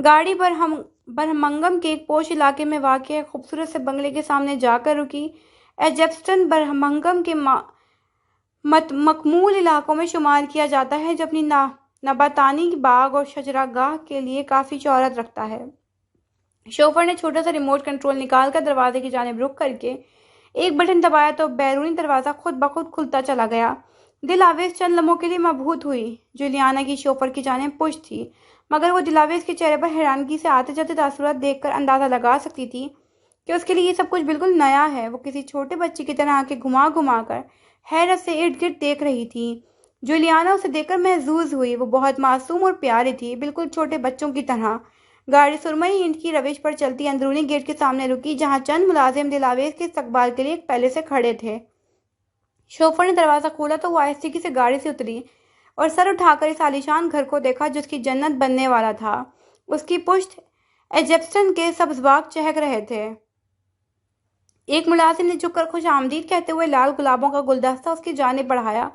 गाड़ी बरहमंगम के एक पोश इलाके में वाक़ खूबसूरत से बंगले के सामने जाकर रुकी। एजेप्टन बरहमंगम के मकमूल इलाकों में शुमार किया जाता है, जो अपनी नबातानी बाग और शजरागाह के लिए काफ़ी शोहरत रखता है। शोफर ने छोटा सा रिमोट कंट्रोल निकाल कर दरवाजे की जानिब रुख करके एक बटन दबाया तो बैरूनी दरवाज़ा खुद ब खुद खुलता चला गया। दिलावेज चंद लम्हों के लिए मबहूत हुई। जूलियाना की शोफर की जानिब पुश थी, मगर वो दिलावेज के चेहरे पर हैरानगी से आते जाते तासुरात देखकर अंदाज़ा लगा सकती थी कि उसके लिए ये सब कुछ बिल्कुल नया है। वो किसी छोटे बच्चे की तरह आंखें घुमा घुमा कर हैरत से इर्द गिर्द देख रही थी। जूलियाना उसे देखकर महजूज हुई। वो बहुत मासूम और प्यारी थी, बिल्कुल छोटे बच्चों की तरह। गाड़ी सुरमई ईंट की रविश पर चलती अंदरूनी गेट के सामने रुकी, जहां चंद मुलाजिम दिलावेज के इस्तकबाल के लिए पहले से खड़े थे। शोफर ने दरवाज़ा खोला तो वो आहिस्तेगी से गाड़ी से उतरी और सर उठाकर इस आलीशान घर को देखा जो उसकी जन्नत बनने वाला था। उसकी पुश्त एजेप्टन के सब्ज़बाग चहक रहे थे। एक मुलाजिम ने झुककर खुश आमदीद कहते हुए लाल गुलाबों का गुलदस्ता उसकी जानिब बढ़ाया।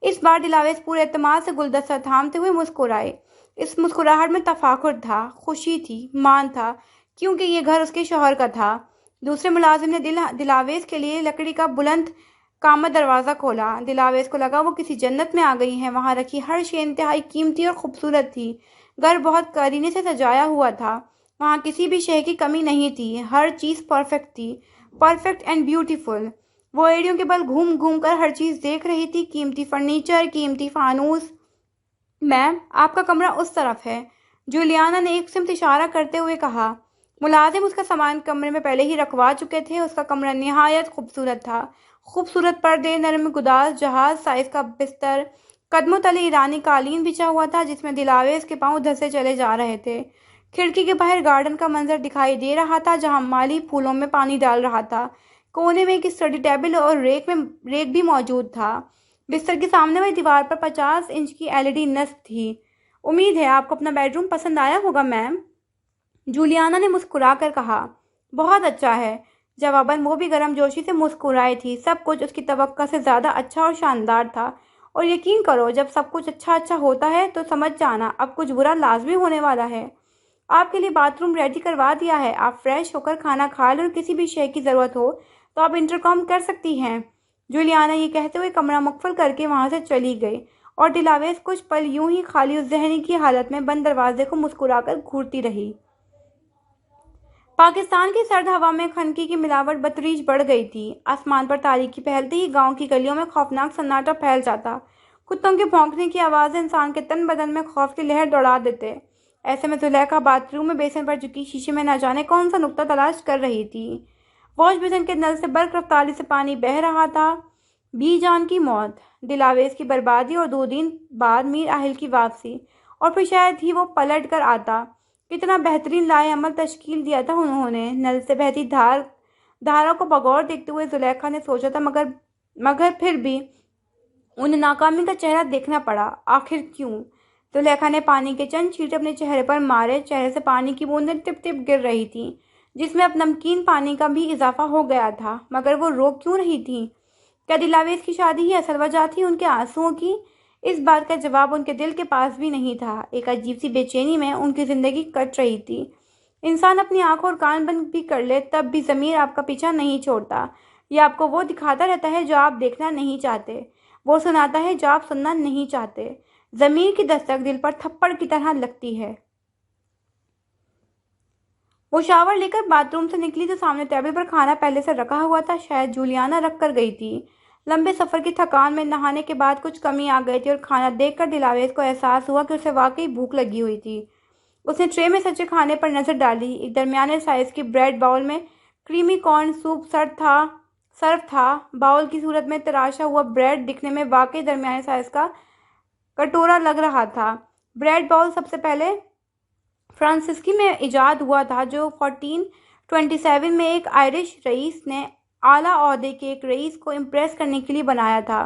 इस बार दिलावेज पूरे एतमाद से गुलदस्ता थामते हुए मुस्कुराए। इस मुस्कुराहट में तफाकुर था, खुशी थी, मान था, क्योंकि ये घर उसके शौहर का था। दूसरे मुलाजिम ने दिलावेज के लिए लकड़ी का बुलंद कामत दरवाज़ा खोला। दिलावेज को लगा वो किसी जन्नत में आ गई है। वहां रखी हर शे इंतहाई कीमती और खूबसूरत थी। घर बहुत करीने से सजाया हुआ था। वहां किसी भी शे की कमी नहीं थी। हर चीज़ परफेक्ट थी, परफेक्ट एंड ब्यूटीफुल। वो एड़ियों के बल घूम घूम कर हर चीज़ देख रही थी। कीमती फर्नीचर, कीमती फानूस। मैम, आपका कमरा उस तरफ है, जूलियाना ने एक सिमत इशारा करते हुए कहा। मुलाजिम उसका सामान कमरे में पहले ही रखवा चुके थे। उसका कमरा निहायत खूबसूरत था। खूबसूरत पर्दे, नरम गुदाज जहाज साइज का बिस्तर, कदमों तले ईरानी कालीन बिछा हुआ था जिसमें दिलावेज के पांव धंसे चले जा रहे थे। खिड़की के बाहर गार्डन का मंजर दिखाई दे रहा था, जहां माली फूलों में पानी डाल रहा था। कोने में एक स्टडी टेबल और रेक भी मौजूद था। बिस्तर के सामने वाली दीवार पर 50 इंच की एलईडी नस्ब थी। उम्मीद है आपको अपना बेडरूम पसंद आया होगा मैम, जूलियाना ने मुस्कुराकर कहा। बहुत अच्छा है, जवाबन वो भी गर्मजोशी से मुस्कुराई थी। सब कुछ उसकी तवक्को से ज़्यादा अच्छा और शानदार था। और यकीन करो, जब सब कुछ अच्छा अच्छा होता है तो समझ जाना अब कुछ बुरा लाजमी होने वाला है। आपके लिए बाथरूम रेडी करवा दिया है। आप फ्रेश होकर खाना खा लें और किसी भी शे की ज़रूरत हो तो आप इंटरकॉम कर सकती हैं। जूलियाना ये कहते हुए कमरा मुकफल करके वहां से चली गई और दिलावेज कुछ पल यूं ही खाली ज़हनी की हालत में बंद दरवाजे को मुस्कुराकर घूरती रही। पाकिस्तान की सर्द हवा में खनकी की मिलावट बतरीज बढ़ गई थी। आसमान पर तारीकी फैलते ही गांव की गलियों में खौफनाक सन्नाटा फैल जाता। कुत्तों के भौंकने की आवाज़ें इंसान के तन बदन में खौफ की लहर दौड़ा देते। ऐसे में जुलेखा बाथरूम में बेसिन पर झुकी शीशे में न जाने कौन सा नुक्ता तलाश कर रही थी। वॉश बेसिन के नल से बर्क रफ्तारी से पानी बह रहा था। बीजान की मौत, दिलावेज की बर्बादी और 2 दिन बाद मीर আহিल की वापसी, और फिर शायद ही वो पलट कर आता। कितना बेहतरीन लाएअमल तश्कील दिया था उन्होंने। नल से बहती धारा को बगौर देखते हुए जुलेखा ने सोचा था, मगर फिर भी उन्हें नाकामी का चेहरा देखना पड़ा। आखिर क्यों? जुलेखा ने पानी के चंद छींटे अपने चेहरे पर मारे। चेहरे से पानी की बूंदें टिप टिप गिर रही थीं, जिसमें अब नमकीन पानी का भी इजाफा हो गया था। मगर वो रो क्यों रही थी? क्या दिलावेज की शादी ही असल वजह थी उनके आंसुओं की? इस बात का जवाब उनके दिल के पास भी नहीं था। एक अजीब सी बेचैनी में उनकी जिंदगी कट रही थी। इंसान अपनी आंखों और कान बंद भी कर ले, तब भी ज़मीर आपका पीछा नहीं छोड़ता। यह आपको वो दिखाता रहता है जो आप देखना नहीं चाहते, वो सुनाता है जो आप सुनना नहीं चाहते। ज़मीर की दस्तक दिल पर थप्पड़ की तरह लगती है। वो शावर लेकर बाथरूम से निकली तो सामने टेबल पर खाना पहले से रखा हुआ था। शायद जूलियाना रख कर गई थी। लंबे सफर की थकान में नहाने के बाद कुछ कमी आ गई थी और खाना देखकर दिलावेज को एहसास हुआ कि उसे वाकई भूख लगी हुई थी। उसने ट्रे में सचे खाने पर नजर डाली। एक दरमियाने साइज की ब्रेड बाउल में क्रीमी कॉर्न सूप सर्व था। बाउल की सूरत में तराशा हुआ ब्रेड दिखने में वाकई दरमियाने साइज का कटोरा लग रहा था। ब्रेड बाउल सबसे पहले फ्रांसीसी में इजाद हुआ था, जो 1427 में एक आयरिश रईस ने आला ओहदे के एक रईस को इम्प्रेस करने के लिए बनाया था।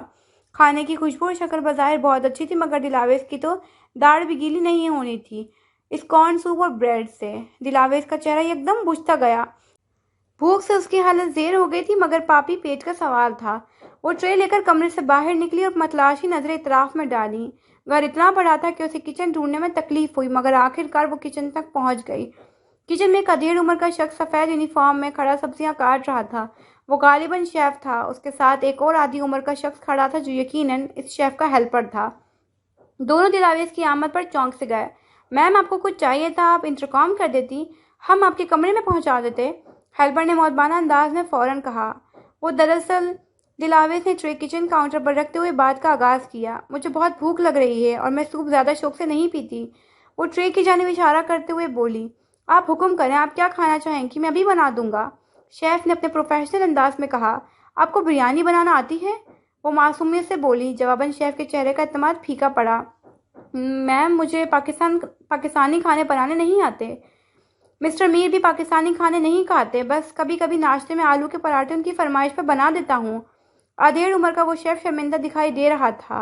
खाने की खुशबू और शक्ल बज़ाहिर बहुत अच्छी थी, मगर दिलावेज की तो दाढ़ भी गीली नहीं होनी थी इस कॉर्न सूप और ब्रेड से। दिलावेज का चेहरा एकदम बुझता गया। भूख से उसकी हालत ज़ेर हो गई थी, मगर पापी पेट का सवाल था। वो ट्रे लेकर कमरे से बाहर निकली और मतलाशी नजरें इतराफ में डाली। घर इतना बड़ा था कि उसे किचन ढूंढने में तकलीफ हुई, मगर आखिरकार वो किचन तक पहुंच गई। किचन में एक अधेड़ उम्र का शख्स सफेद यूनिफॉर्म में खड़ा सब्जियां काट रहा था। वो गालिबन शेफ था। उसके साथ एक और आधी उम्र का शख्स खड़ा था जो यकीनन इस शेफ का हेल्पर था। दोनों दिलावेश की आमद पर चौंक से गए। मैम, आपको कुछ चाहिए था? आप इंतकाम कर देती, हम आपके कमरे में पहुंचा देते, हेल्पर ने मौजबाना अंदाज में फौरन कहा। वो दरअसल दिलावेश ने ट्रे किचन काउंटर पर रखते हुए बात का आगाज किया। मुझे बहुत भूख लग रही है और मैं सूप ज्यादा शौक से नहीं पीती। वो ट्रे की जानिब इशारा करते हुए बोली। आप हुक्म करें, आप क्या खाना चाहेंगी? मैं अभी बना दूंगा, शेफ ने अपने प्रोफेशनल अंदाज में कहा। आपको बिरयानी बनाना आती है? वो मासूमियत से बोली। जवाबन शेफ के चेहरे का इत्तेमाद फीका पड़ा। मैम, मुझे पाकिस्तानी खाने बनाने नहीं आते। मिस्टर मीर भी पाकिस्तानी खाने नहीं खाते, बस कभी कभी नाश्ते में आलू के पराठे उनकी फरमाइश पर बना देता हूँ। अधेड़ उम्र का वो शेफ शर्मिंदा दिखाई दे रहा था।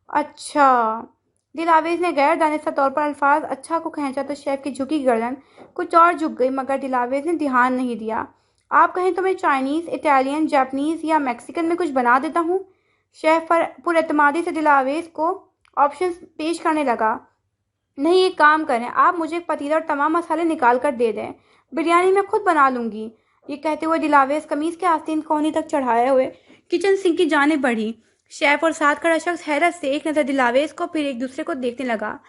अच्छा, दिलावेज ने गैर दानिस्ता तौर पर अल्फाज अच्छा को खींचा तो शेफ की झुकी गर्दन कुछ और झुक गई, मगर दिलावेज ने ध्यान नहीं दिया। आप कहें तो मैं चाइनीज, इटालियन, जापानीज या मैक्सिकन में कुछ बना देता हूँ। शेफ पर पुरएतमादी से दिलावेज को ऑप्शन पेश करने लगा। नहीं, एक काम करें, आप मुझे एक पतीला और तमाम मसाले निकाल कर दे दें, बिरयानी मैं खुद बना लूंगी। ये कहते हुए दिलावेज कमीज के आस्तीन कोहनी तक चढ़ाए हुए किचन सिंक की जानिब बढ़ी। शेफ और साथ खड़ा शख्स हैरत से एक नजर दिलावेज को फिर एक दूसरे को देखने लगा।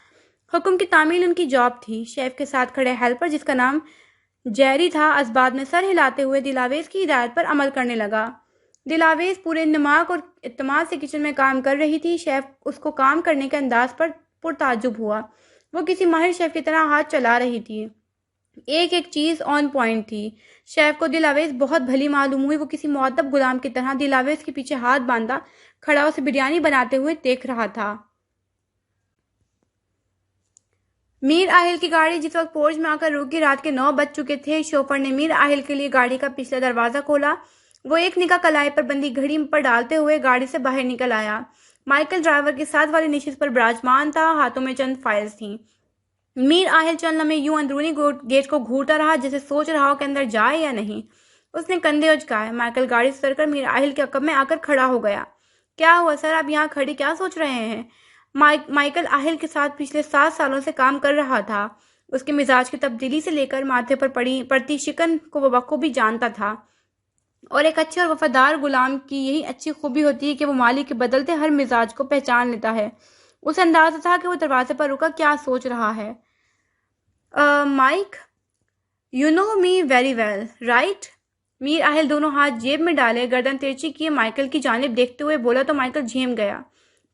हुक्म की तामील उनकी जॉब थी। शेफ के साथ खड़े हेल्पर, जिसका नाम जेरी था, असबाब में सर हिलाते हुए दिलावेज की हिदायत पर अमल करने लगा। दिलावेज पूरे इंदमाग और इत्तेमाद से किचन में काम कर रही थी। शेफ उसको काम करने के अंदाज पर पुरताजुब हुआ। वो किसी माहिर शेफ की तरह हाथ चला रही थी। एक एक चीज ऑन पॉइंट थी। शेफ को दिलावेज बहुत भली मालूम हुई। वो किसी मुअद्दब गुलाम की तरह दिलावेज के पीछे हाथ बांधा खड़ा उसे बिरयानी बनाते हुए देख रहा था। मीर आहिल की गाड़ी जिस वक्त पोर्च में आकर रुकी, रात के 9 बज चुके थे। शोफर ने मीर आहिल के लिए गाड़ी का पिछला दरवाजा खोला। वो एक निगाह कलाई पर बंदी घड़ी पर डालते हुए गाड़ी से बाहर निकल आया। माइकल ड्राइवर के साथ वाली निशित पर विराजमान था। हाथों में चंद फाइल्स थीं। मीर आहिल चंद लम्हे यूं अंदरूनी गेट को घूरता रहा, जैसे सोच रहा हो कि अंदर जाए या नहीं। उसने कंधे उचकाए। माइकल गाड़ी से उतरकर मीर आहिल के अकब में आकर खड़ा हो गया। क्या हुआ सर, आप यहाँ खड़ी क्या सोच रहे हैं? माइकल आहिल के साथ पिछले 7 सालों से काम कर रहा था। उसके मिजाज की तब्दीली से लेकर माथे पर पड़ती शिकन को वो बखूबी जानता था। और एक अच्छे और वफादार गुलाम की यही अच्छी खूबी होती है कि वो मालिक के बदलते हर मिजाज को पहचान लेता है। उसे अंदाजा था कि वो दरवाजे पर रुका क्या सोच रहा है। Mike, you know me very well, right? Mir Aahil दोनों हाथ जेब में डाले, गर्दन तिरछी किए माइकल की जानिब देखते हुए बोला तो माइकल झेम गया।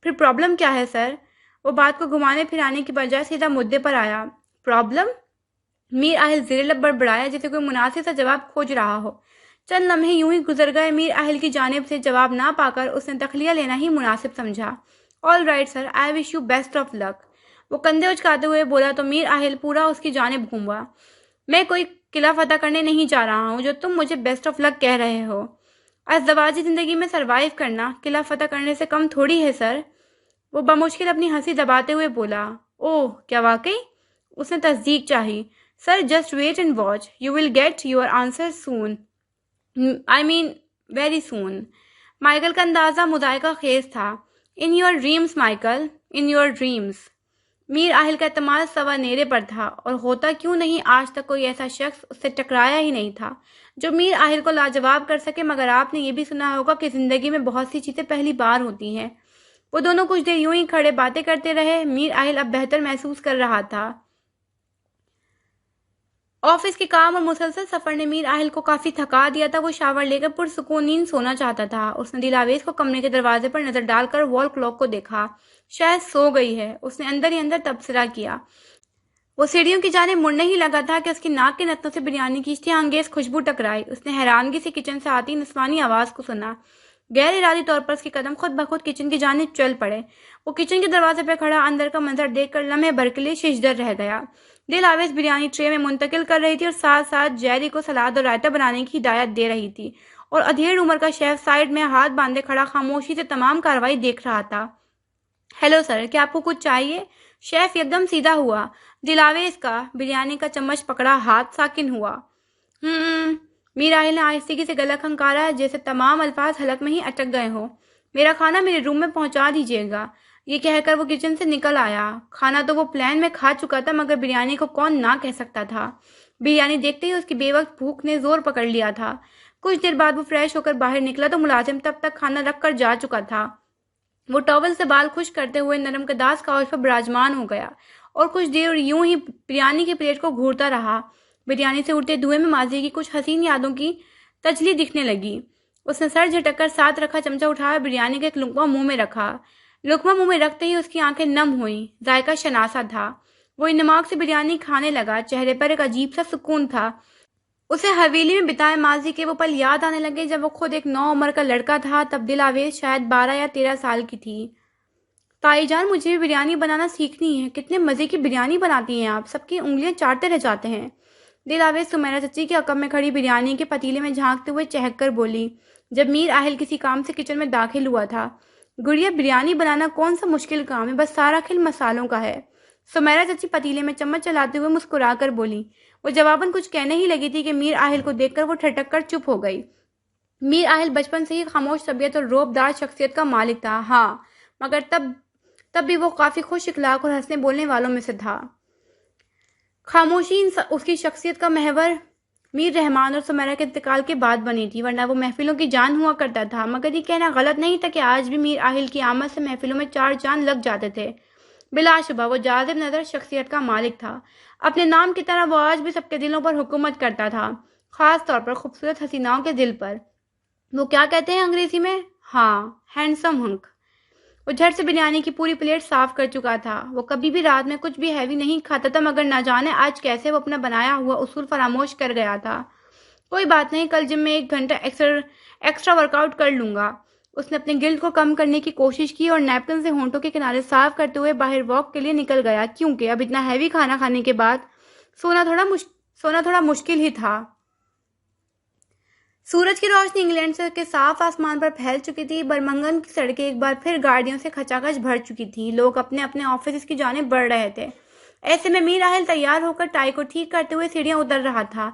फिर प्रॉब्लम क्या है सर? वो बात को घुमाने फिराने की बजाय सीधा मुद्दे पर आया। प्रॉब्लम? मीर आहिल ज़ेरे लब बड़बड़ाया, जैसे कोई मुनासिब सा जवाब खोज रहा हो। चंद लम्हे यूं ही गुजर गए। मीर आहिल की जानिब से जवाब ना पाकर उसने तखलिया लेना ही मुनासिब समझा। All right sir, I wish you best of luck, वो कंधे उचकाते हुए बोला तो मीर आहिल पूरा उसकी जानिब घूमा। मैं कोई किला फतह करने नहीं जा रहा हूँ जो तुम मुझे बेस्ट ऑफ लक कह रहे हो। अज़दवाजी ज़िंदगी में सरवाइव करना किला फतह करने से कम थोड़ी है सर, वो बमुश्किल अपनी हंसी दबाते हुए बोला। ओह, क्या वाकई? उसने तस्दीक चाही। Sir, just wait and watch, you will get your answer soon, I mean very soon. Michael का अंदाजा मुजायका खेज था। In your dreams Michael, in your dreams. Mir Aahil का इत्तेमाद सवा नेरे पर था, और होता क्यों नहीं आज तक कोई ऐसा शख्स उससे टकराया ही नहीं था जो मीर आहिल को लाजवाब कर सके। मगर आपने ये भी सुना होगा कि जिंदगी में बहुत सी चीजें पहली बार होती हैं। वो दोनों कुछ देर यूं ही खड़े बातें करते रहे। मीर आहिल अब बेहतर महसूस कर रहा था। ऑफिस के काम और मुसलसल सफर ने मीर आहिल को काफी थका दिया था। वो शावर लेकर पुरसुकून नींद सोना चाहता था। उसने दिलावेज को कमरे के दरवाजे पर नजर डालकर वॉल क्लॉक को देखा। शायद सो गई है। उसने अंदर ही अंदर तबसरा किया। वो सीढ़ियों की जाने मुड़ने ही लगा था कि उसकी नाक के नत्नों से बिरयानी की इश्तिहा अंगेज खुशबू टकराई। उसने हैरानगी से किचन से आती नस्वानी आवाज को सुना। गैर इरादी तौर पर उसके कदम खुद ब खुद किचन की जानिब चल पड़े। वो किचन के दरवाजे पर खड़ा अंदर का मंजर देखकर लम्हे भर के लिए शिशदर रह गया। दिलावेज बिरयानी ट्रे में मुंतकिल कर रही थी और साथ साथ जेरी को सलाद और रायता बनाने की हिदायत दे रही थी। और अधेड़ उम्र का शेफ साइड में हाथ बांधे खड़ा खामोशी से तमाम कार्रवाई देख रहा था। हेलो सर, क्या आपको कुछ चाहिए? शेफ एकदम सीधा हुआ। दिलावेज का बिरयानी का चम्मच पकड़ा हाथ साकिन हुआ। मीर आहिल ने आहिस्तेगी से गला खंकारा, जैसे तमाम अल्फाज हलक में ही अटक गए हो। मेरा खाना मेरे रूम में पहुंचा दीजिएगा। ये कहकर वो किचन से निकल आया। खाना तो वो प्लान में खा चुका था, मगर बिरयानी को कौन ना कह सकता था। बिरयानी देखते ही उसकी बेवक्त भूख ने जोर पकड़ लिया था। कुछ देर बाद वो फ्रेश होकर बाहर निकला तो मुलाजिम तब तक खाना रख कर जा चुका था। वो टॉवल से बाल खुश करते हुए नरम कदास काउच पर विराजमान हो गया और कुछ देर यूं ही बिरयानी की प्लेट को घूरता रहा। बिरयानी से उड़ते धुएं में माजी की कुछ हसीन यादों की तजली दिखने लगी। उसने सर झटक कर साथ रखा चमचा उठाया, बिरयानी का एक लुकमा मुंह में रखा। लुकमा मुंह में रखते ही उसकी आंखें नम हुई। जायका शनासा था। वो नमक से बिरयानी खाने लगा। चेहरे पर एक अजीब सा सुकून था। उसे हवेली में बिताए माजी के वो पल याद आने लगे जब वो खुद एक 9 उम्र का लड़का था। तब दिलावेश शायद 12 या 13 साल की थी। ताईजान, मुझे भी बिरयानी बनाना सीखनी है। कितने मजे की बिरयानी बनाती हैं आप, सबकी उंगलियां चाटते रह जाते हैं। दिलावेश सुमेरा चची के अकब में खड़ी बिरयानी के पतीले में झांकते हुए चहक कर बोली, जब मीर आहिल किसी काम से किचन में दाखिल हुआ था। गुड़िया, बिरयानी बनाना कौन सा मुश्किल काम है, बस सारा खेल मसालों का है। सुमेरा चची पतीले में चम्मच चलाते हुए मुस्कुराकर बोली। वो जवाबन कुछ कहने ही लगी थी कि मीर आहिल को देखकर वो ठटक कर चुप हो गई। मीर आहिल बचपन से ही खामोश तबीयत और रोबदार शख्सियत का मालिक था, हाँ, मगर तब भी वो काफी खुश इखलाक और हंसने बोलने वालों में से था। खामोशी उसकी शख्सियत का महवर मीर रहमान और सुमेरा के इंतकाल के बाद बनी थी, वरना वो महफिलों की जान हुआ करता था। मगर ये कहना गलत नहीं था कि आज भी मीर आहिल की आमद से महफिलों में 4 चांद लग जाते थे। बिलाशुबा वो जाजिब नजर शख्सियत का मालिक था। अपने नाम की तरह वो आज भी सबके दिलों पर हुकूमत करता था, खास तौर पर खूबसूरत हसीनाओं के दिल पर। वो क्या कहते हैं अंग्रेजी में? हाँ, हैंडसम हंक। वो झट से बिरयानी की पूरी प्लेट साफ कर चुका था। वो कभी भी रात में कुछ भी हैवी नहीं खाता था, मगर ना जाने आज कैसे वो अपना बनाया हुआ उसूल फरामोश कर गया था। कोई बात नहीं, कल जिम में 1 घंटा एक्स्ट्रा वर्कआउट कर लूंगा। उसने अपने गिल्ट को कम करने की कोशिश की और नैपकिन से होंठों के किनारे साफ करते हुए बाहर वॉक के लिए निकल गया, क्योंकि अब इतना हैवी खाना खाने के बाद सोना थोड़ा मुश्किल ही था। सूरज की रोशनी इंग्लैंड से के साफ आसमान पर फैल चुकी थी। बर्मिंघम की सड़कें एक बार फिर गाड़ियों से खचाखच भर चुकी थी। लोग अपने अपने ऑफिस की जानिब बढ़ रहे थे। ऐसे में मीर आहिल तैयार होकर टाई को ठीक करते हुए सीढ़ियां उतर रहा था।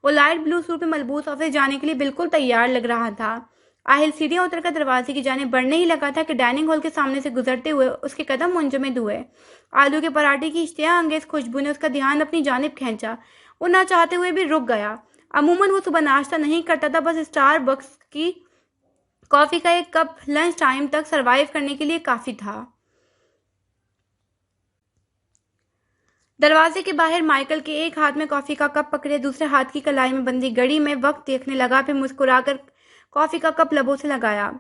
वो लाइट ब्लू सूट में मलबूस ऑफिस जाने के लिए बिल्कुल तैयार लग रहा था। आहिल सीढ़ियां उतरकर दरवाजे की जानिब बढ़ने ही लगा था कि डाइनिंग हॉल के सामने से गुजरते हुए उसके कदम मुंजमद हुए। आलू के पराठे की इश्तिया अंगेज खुशबू ने उसका ध्यान अपनी जानिब खींचा। वो ना चाहते हुए भी रुक गया। अमूमन वो सुबह नाश्ता नहीं करता था, बस स्टारबक्स की कॉफी का एक कप लंच टाइम तक सरवाइव करने के लिए काफी था। दरवाजे के बाहर माइकल के एक हाथ में कॉफी का कप पकड़े दूसरे हाथ की कलाई में बंधी घड़ी में वक्त देखने लगा, फिर मुस्कुराकर कॉफी का कप लबों से लगाया।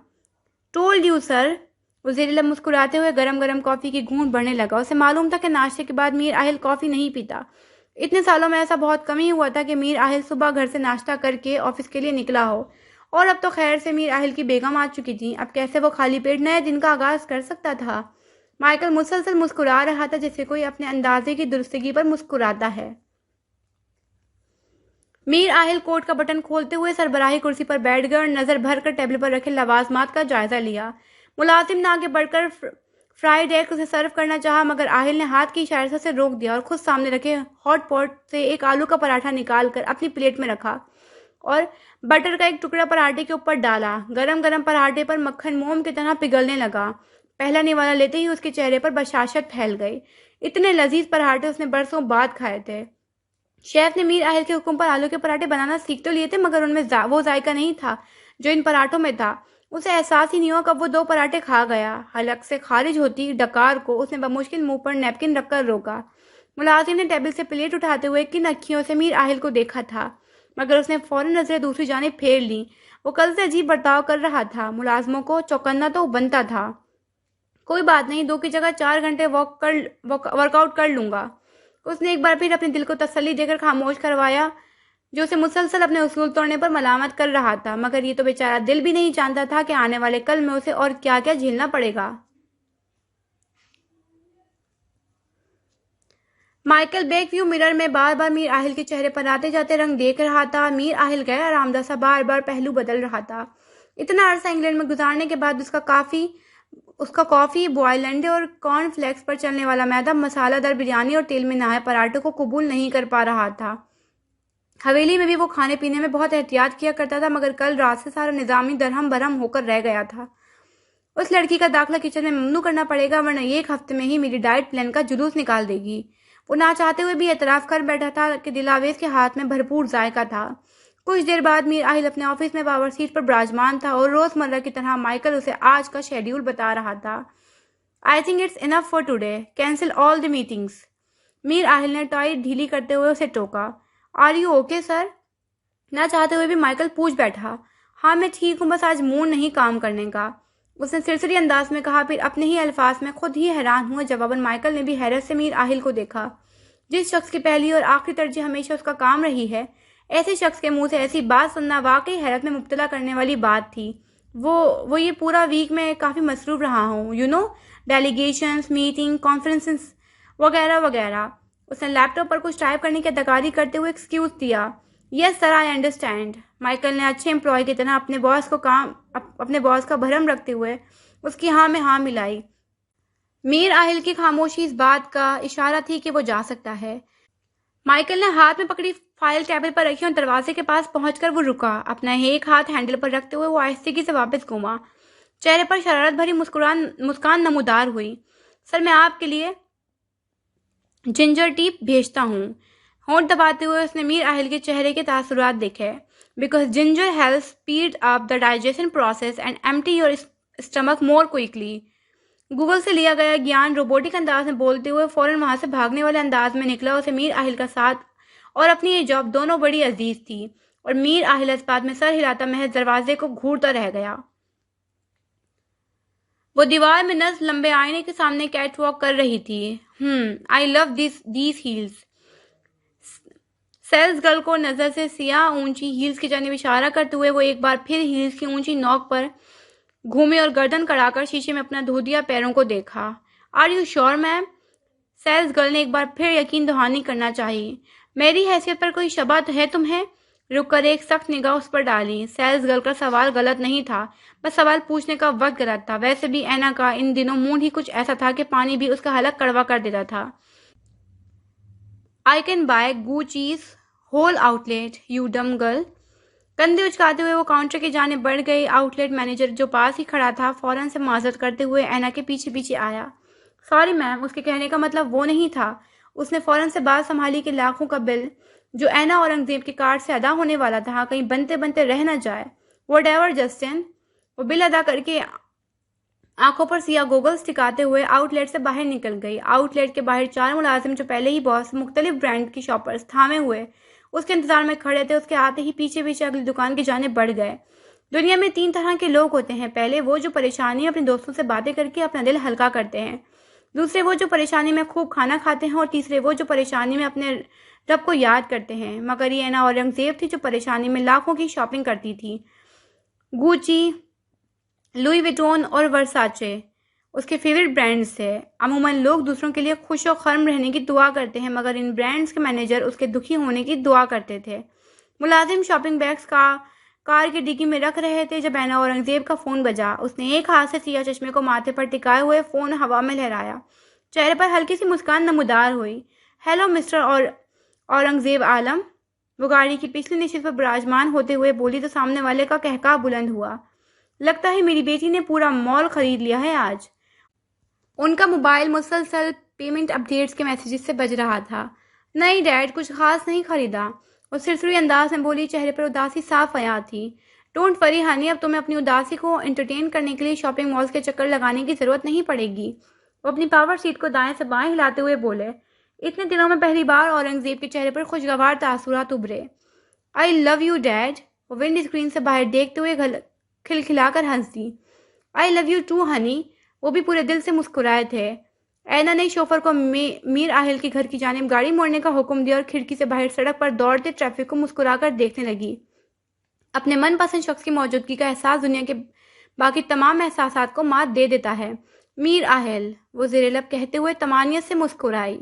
Told you sir. वो ज़ेरे-लब मुस्कुराते हुए गरम गरम कॉफी की घूंट बढ़ने लगा। उसे मालूम था कि नाश्ते के बाद मीर आहिल कॉफी नहीं पीता। इतने सालों में ऐसा बहुत कम ही हुआ था कि मीर आहिल सुबह घर से नाश्ता करके ऑफिस के लिए निकला हो। और अब तो खैर से मीर आहिल की बेगम आ चुकी थी। अब कैसे वो खाली पेट नए दिन का आगाज कर सकता था? माइकल मुसलसल मुस्कुरा रहा था, जैसे कोई अपने अंदाजे की दुरुस्तगी पर मुस्कुराता है। मीर आहिल कोट का बटन खोलते हुए सरबराही कुर्सी पर बैठ गए और नजर भर कर टेबल पर रखे लवाजमात का जायजा लिया। मुलाजिम ने आगे बढ़कर फ्राइड एग उसे सर्व करना चाहा, मगर आहिल ने हाथ की इशारे से उसे रोक दिया और खुद सामने रखे हॉट पॉट से एक आलू का पराठा निकालकर अपनी प्लेट में रखा और बटर का एक टुकड़ा पराठे के ऊपर डाला। गरम गरम पराठे पर मक्खन मोम की तरह पिघलने लगा। पहला निवाला लेते ही उसके चेहरे पर बशाशत फैल गई। इतने लजीज पराठे उसने बरसों बाद खाए थे। शेफ ने मीर आहिल के हुक्म पर आलू के पराठे बनाना सीख तो लिए थे, मगर उनमें वो जायका नहीं था जो इन पराठों में था। उसे एहसास ही नहीं हुआ कब वो 2 पराठे खा गया। हलक से खारिज होती डकार को उसने बमुश्किल मुंह पर नैपकिन रखकर रोका। मुलाजिम ने टेबल से प्लेट उठाते हुए किन अखियों से मीर आहिल को देखा था, मगर उसने फौरन नजरें दूसरी जानिब फेर ली। वो कल से अजीब बर्ताव कर रहा था। मुलाजमों को चौकन्ना तो बनता था। कोई बात नहीं, 2 की जगह 4 घंटे वर्कआउट कर लूंगा। उसने एक बार फिर अपने दिल को तसल्ली देकर खामोश करवाया, जो उसे मुसलसल अपने उसूल तोड़ने पर मलामत कर रहा था। मगर ये तो बेचारा दिल भी नहीं जानता था कि आने वाले कल में उसे और क्या क्या झेलना पड़ेगा। माइकल बैकव्यू मिरर में बार बार मीर आहिल के चेहरे पर आते जाते रंग देख रहा था। मीर आहिल गया आरामदा सा बार बार पहलू बदल रहा था। इतना अरसा इंग्लैंड में गुजारने के बाद उसका कॉफी बॉयल अंडे और कॉर्न फ्लेक्स पर चलने वाला मैदा, मसालादार बिरयानी और तेल में नहाए पराठे को कबूल नहीं कर पा रहा था। हवेली में भी वो खाने पीने में बहुत एहतियात किया करता था, मगर कल रात से सारा निजामी दरहम बरहम होकर रह गया था। उस लड़की का दाखिला किचन में ममनू करना पड़ेगा, वरना ये एक हफ्ते में ही मेरी डाइट प्लान का जुलूस निकाल देगी। वो ना चाहते हुए भी एतराफ़ कर बैठा था कि दिलावेज के हाथ में भरपूर जायका था। कुछ देर बाद मीर आहिल अपने ऑफिस में पावर सीट पर विराजमान था और रोज़मर्रा की तरह माइकल उसे आज का शेड्यूल बता रहा था। I think it's enough for today, cancel all the meetings. Mir Aahil ने टाई ढीली करते हुए उसे टोका। Are you okay sir? ना चाहते हुए भी माइकल पूछ बैठा। हाँ मैं ठीक हूँ, बस आज मूड नहीं काम करने का, उसने सिरसरी अंदाज में कहा। फिर अपने ही अल्फाज में खुद ही हैरान हुआ जवाबन माइकल ने भी हैरत से मीर आहिल को देखा। जिस शख्स की पहली और आखिरी तरजीह हमेशा उसका काम रही है, ऐसे शख्स के मुंह से ऐसी बात सुनना वाकई हैरत में मुब्तला करने वाली बात थी। वो ये पूरा वीक में काफ़ी मसरूफ रहा हूँ, you know, delegations, meeting, conferences वगैरह वगैरह। उसने लैपटॉप पर कुछ टाइप करने की अदाकारी करते हुए एक्सक्यूज दिया। Yes sir, I understand. Michael ने अच्छे एम्प्लॉय की तरह अपने बॉस का भरम रखते हुए उसकी हाँ में हाँ मिलाई। मीर आहिल की खामोशी इस बात का इशारा थी कि वो जा सकता है। माइकल ने हाथ में पकड़ी फाइल टेबल पर रखी और दरवाजे के पास पहुंचकर वो रुका। अपना एक हाथ हैंडल पर रखते हुए वो आहिस्तेगी से वापस घूमा। चेहरे पर शरारत भरी मुस्कान नमूदार हुई। सर, मैं आपके लिए जिंजर टी भेजता हूँ। होंठ दबाते हुए उसने मीर आहिल के चेहरे के तासुरात देखे। Because ginger help speed up the digestion process and empty your stomach more quickly. Google से लिया गया ज्ञान रोबोटिक अंदाज में बोलते हुए फौरन वहां से भागने वाले अंदाज में निकला। उसे मीर आहिल का साथ और अपनी ये जॉब दोनों बड़ी अजीज थी और मीर आहिल इस बात में सर हिलाता महज दरवाजे को घूरता रह गया। वो दीवार में नस लंबे आईने के सामने कैट वॉक कर रही थी। I love these heels. Sales girl को नजर से सियाह ऊंची हील्स की जानिब इशारा करते हुए वो एक बार फिर हील्स की ऊंची नोक पर घूमे और गर्दन कड़ाकर शीशे में अपना धोदिया पैरों को देखा। Are you sure ma'am? Sales girl ने एक बार फिर यकीन दहानी करना चाहिए। मेरी हैसियत पर कोई शबा तो है तुम्हें? रुककर एक सख्त निगाह उस पर डाली। सेल्स गर्ल का सवाल गलत नहीं था, बस सवाल पूछने का वक्त गलत था। वैसे भी ऐना का इन दिनों मूड ही कुछ ऐसा था कि पानी भी उसका हलक कड़वा कर देता था। I can buy Gucci's whole outlet you dumb girl. कंधे उचकाते हुए वो काउंटर के जाने बढ़ गई। आउटलेट मैनेजर जो पास ही खड़ा था फौरन से माजरत करते हुए ऐना के पीछे पीछे आया। सॉरी मैम, उसके कहने का मतलब वो नहीं था। उसने फौरन से बात संभाली कि लाखों का बिल जो ऐना औरंगजेब के कार्ड से अदा होने वाला था कहीं बनते बनते रह न जाए। Whatever Justin. वो बिल अदा करके आंखों पर सिया गोगल्स टिकाते हुए आउटलेट से बाहर निकल गई। आउटलेट के बाहर 4 मुलाजिम जो पहले ही बॉस मुख्तलिफ ब्रांड की शॉपर्स थामे हुए उसके इंतजार में खड़े थे, उसके आते ही पीछे पीछे अगली दुकान की जाने बढ़ गए। दुनिया में 3 तरह के लोग होते हैं। पहले वो जो परेशानी अपने दोस्तों से बातें करके अपना दिल हल्का करते हैं। दूसरे वो जो परेशानी में खूब खाना खाते हैं और तीसरे वो जो परेशानी में अपने रब को याद करते हैं। मगर ये ऐना औरंगजेब थी जो परेशानी में लाखों की शॉपिंग करती थी। गुची, लुई विटोन और वर्साचे उसके फेवरेट ब्रांड्स थे। अमूमन लोग दूसरों के लिए खुश और खर्म रहने की दुआ करते हैं, मगर इन ब्रांड्स के मैनेजर उसके दुखी होने की दुआ करते थे। मुलाजिम शॉपिंग बैग्स कार की डिग्गी में रख रहे थे जब ऐना औरंगजेब का फ़ोन बजा। उसने एक हाथ से सिया चश्मे को माथे पर टिकाए हुए फ़ोन हवा में लहराया। चेहरे पर हल्की सी मुस्कान नमूदार हुई। हेलो मिस्टर औरंगजेब आलम। वो गाड़ी की पिछली नशिस्त पर विराजमान होते हुए बोली तो सामने वाले का कहका बुलंद हुआ। लगता है मेरी बेटी ने पूरा मॉल खरीद लिया है आज। उनका मोबाइल मुसलसल पेमेंट अपडेट्स के मैसेजेस से बज रहा था। नहीं डैड, कुछ खास नहीं खरीदा। वो सिरसुरी अंदाज में बोली, चेहरे पर उदासी साफ आया थी। डोंट वरी हनी, अब तुम्हें अपनी उदासी को एंटरटेन करने के लिए शॉपिंग मॉल्स के चक्कर लगाने की जरूरत नहीं पड़ेगी। वो अपनी पावर सीट को दाएं से बाएं हिलाते हुए बोले। इतने दिनों में पहली बार औरंगजेब के चेहरे पर खुशगवार तासुरात उभरे। I love you dad. वो विंड स्क्रीन से बाहर देखते हुए खिलखिलाकर हंस दी। I love you too honey. वो भी पूरे दिल से मुस्कुराए थे। ऐना ने शोफर को मीर आहिल के घर की जानिब गाड़ी मोड़ने का हुक्म दिया और खिड़की से बाहर सड़क पर दौड़ते ट्रैफिक को मुस्कुराकर देखने लगी। अपने मनपसंद शख्स की मौजूदगी का एहसास दुनिया के बाकी तमाम एहसासात को मात दे देता है। मीर आहिल, वो ज़ेरे लब कहते हुए तमानियत से मुस्कुराई।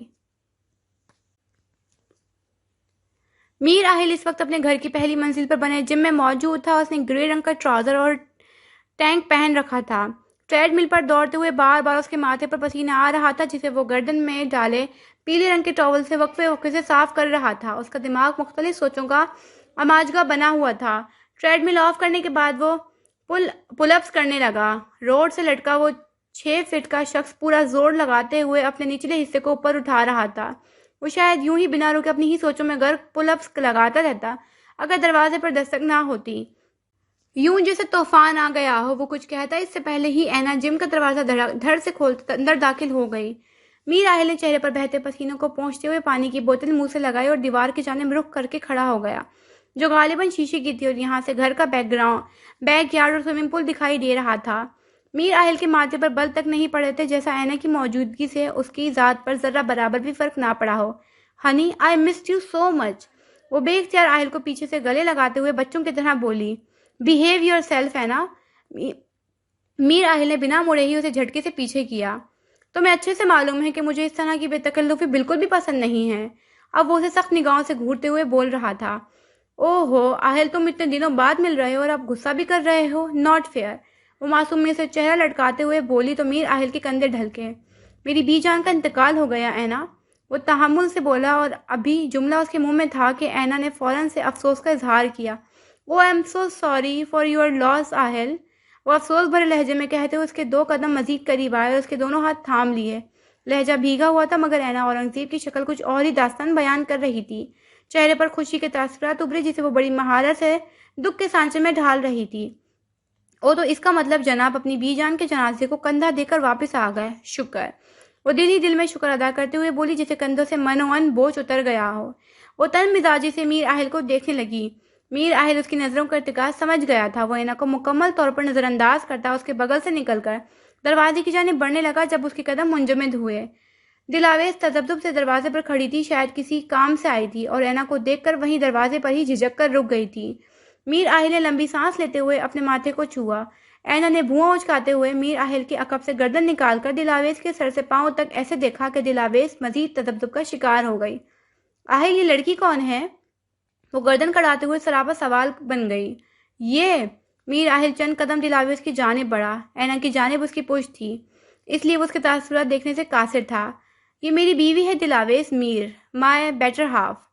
मीर आहिल इस वक्त अपने घर की पहली मंजिल पर बने जिम में मौजूद था। उसने ग्रे रंग का ट्राउजर और टैंक पहन रखा था। ट्रेडमिल पर दौड़ते हुए बार बार उसके माथे पर पसीना आ रहा था जिसे वो गर्दन में डाले पीले रंग के टॉवल से वक्फे से साफ कर रहा था। उसका दिमाग मुख्तलिफ सोचों का अमाजगा बना हुआ था। ट्रेडमिल ऑफ करने के बाद वो पुलअप्स करने लगा। रोड से लटका वो 6 फीट का शख्स पूरा जोर लगाते हुए अपने निचले हिस्से को ऊपर उठा रहा था। वो शायद यूं ही बिना रुके अपनी ही सोचों में गर्क पुलअप्स लगाता रहता अगर दरवाजे पर दस्तक ना होती। यूं जैसे तूफान आ गया हो। वो कुछ कहता इससे पहले ही ऐना जिम का दरवाजा धड़ से खोलते अंदर दाखिल हो गई। मीर आहिल ने चेहरे पर बहते पसीनों को पोंछते हुए पानी की बोतल मुंह से लगाई और दीवार की जानिब रुख करके खड़ा हो गया, जो गालिबन शीशे की थी और यहाँ से घर का बैकयार्ड और स्विमिंग पूल दिखाई दे रहा था। मीर आहिल के माथे पर बल तक नहीं पड़े थे, जैसा ऐना की मौजूदगी से उसकी ज़ात पर जरा बराबर भी फर्क ना पड़ा हो। Honey, I missed you so much. वो बेख्तियार आहिल को पीछे से गले लगाते हुए बच्चों की तरह बोली। बिहेव योर सेल्फ ऐना। मीर आहिल ने बिना मुड़े ही उसे झटके से पीछे किया। तुम्हें अच्छे से मालूम है कि मुझे इस तरह की बेतकल्लुफी बिल्कुल भी पसंद नहीं है। अब वो उसे सख्त निगाहों से घूरते हुए बोल रहा था। ओहो आहिल, तुम इतने दिनों बाद मिल रहे हो और अब गुस्सा भी कर रहे हो। Not fair. वो मासूमियत से चेहरा लटकाते हुए बोली तो मीर आहिल के कंधे ढलके। मेरी बीजान का इंतकाल हो गया ऐना, वो तहम्मुल से बोला और अभी जुमला उसके मुंह में था कि ऐना ने फौरन से अफसोस का इजहार किया। Oh I am so sorry for your loss Aahil. वो अफसोस भरे लहजे में कहते हुए उसके 2 कदम मजीद करीब आए और उसके दोनों हाथ थाम लिए। लहजा भीगा हुआ था मगर ऐना औरंगजेब की शक्ल कुछ और ही दास्तान बयान कर रही थी। चेहरे पर खुशी के तासुरात उभरे जिसे वो बड़ी महारत से दुख के सांचे में ढाल रही थी। ओ तो इसका मतलब जनाब अपनी बीजान के जनाजे को कंधा देकर वापस आ गए। शुक्र। वो दिल ही दिल में शुक्र अदा करते हुए बोली जैसे कंधों से मनोअन बोझ उतर गया हो। वो तन मिजाजी से मीर आहिल को देखने लगी। मीर आहिल उसकी नजरों का इर्तिकाज समझ गया था। वो ऐना को मुकम्मल तौर पर नजरअंदाज करता उसके बगल से निकलकर दरवाजे की जानिब बढ़ने लगा जब उसके कदम मुंजमद हुए। दिलावेज तजब्जुब से दरवाजे पर खड़ी थी, शायद किसी काम से आई थी और ऐना को देखकर वहीं दरवाजे पर ही झिझक कर रुक गई थी। मीर आहिल ने लंबी सांस लेते हुए अपने माथे को छुआ। ऐना ने भुआं उचकाते हुए मीर आहिल के अकब से गर्दन निकालकर दिलावेज के सर से पांव तक ऐसे देखा कि दिलावेज मजीद तजब्जुब का शिकार हो गई। आहिल, ये लड़की कौन है? वो गर्दन कड़ाते हुए सरापा सवाल बन गई। ये मीर आहिल चंद कदम दिलावेज की जानिब बढ़ा। ऐना की जानिब उसकी पुश्त थी, इसलिए वो उसके तासुरात देखने से कासिर था। ये मेरी बीवी है Dilawez, Mir, my better half.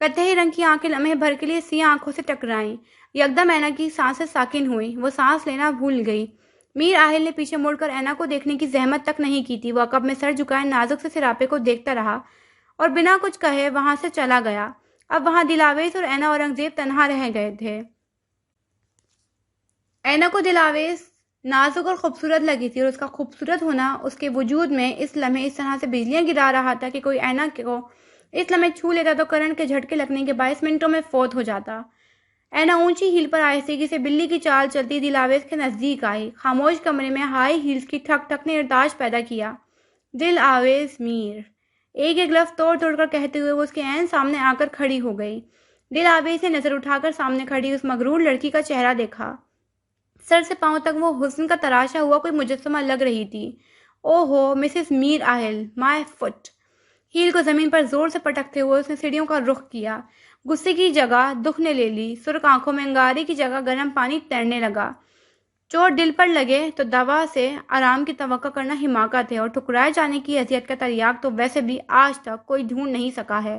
कत्थई रंग की आंखें लम्हे भर के लिए सिया आंखों से टकराईं। यकदम ऐना की सांसें साकिन हुई। वो सांस लेना भूल गई। मीर आहिल ने पीछे मुड़कर ऐना को देखने की जहमत तक नहीं की थी। वो अकब में सर झुकाए नाजुक से सिरापे को देखता रहा और बिना कुछ कहे वहां से चला गया। अब वहां दिलावेज और ऐना औरंगजेब तनहा रह गए थे। ऐना को दिलावेज नाजुक और खूबसूरत लगी थी और उसका खूबसूरत होना उसके वजूद में इस लम्हे इस तरह से बिजलियां गिरा रहा था कि कोई ऐना को इस लम्हे छू लेता तो करंट के झटके लगने के 22 मिनटों में फौत हो जाता। ऐना ऊंची हील पर आहिस्तेगी से बिल्ली की चाल चलती दिलावेज के नजदीक आई। खामोश कमरे में हाई हील्स की ठक ठक ने इरताज पैदा किया। दिलावेज, मीर, एक एक लफ्ज तोड़ तोड़ कर कहते हुए वो उसके ऐन सामने आकर खड़ी हो गई। दिलावेज ने नजर उठाकर सामने खड़ी उस मगरूर लड़की का चेहरा देखा। सर से पांव तक वो हुस्न का तराशा हुआ कोई मुजस्समा लग रही थी। ओहो Mrs Mir Aahil, my foot. Heel को जमीन पर जोर से पटकते हुए उसने सीढ़ियों का रुख किया। गुस्से की जगह दुख ने ले ली। सुर्ख आंखों में अंगारे की जगह गर्म पानी तैरने लगा। चोट दिल पर लगे तो दवा से आराम की तवक्को करना हिमाकत है और ठुकराए जाने की अजियत का तरियाक तो वैसे भी आज तक कोई ढूंढ नहीं सका है।